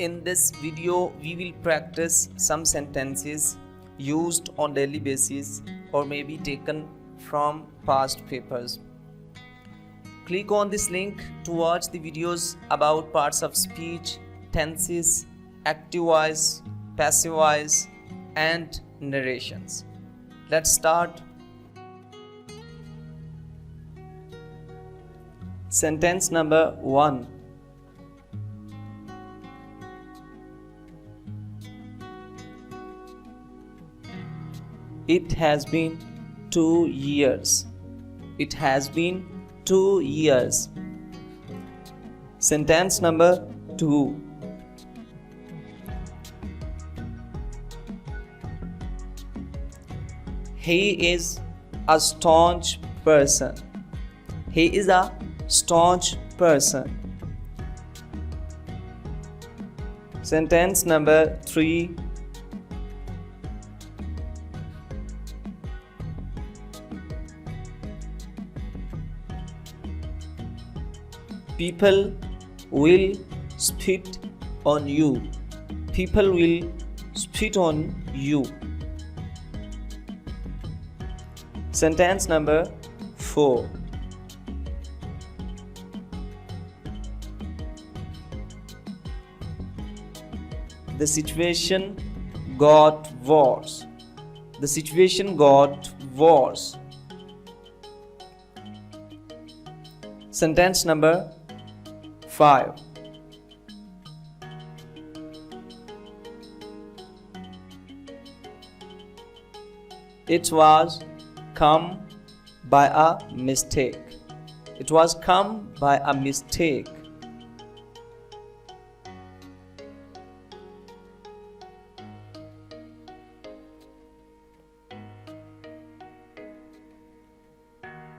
In this video, we will practice some sentences used on daily basis or may be taken from past papers. Click on this link to watch the videos about parts of speech, tenses, active voice, passive voice, and narrations. Let's start. Sentence number 1. It has been 2 years. It has been 2 years. Sentence number 2. He is a staunch person. He is a staunch person. Sentence number 3. People will spit on you. People will spit on you. Sentence number 4. The situation got worse. The situation got worse. Sentence number 5. It was come by a mistake. It was come by a mistake.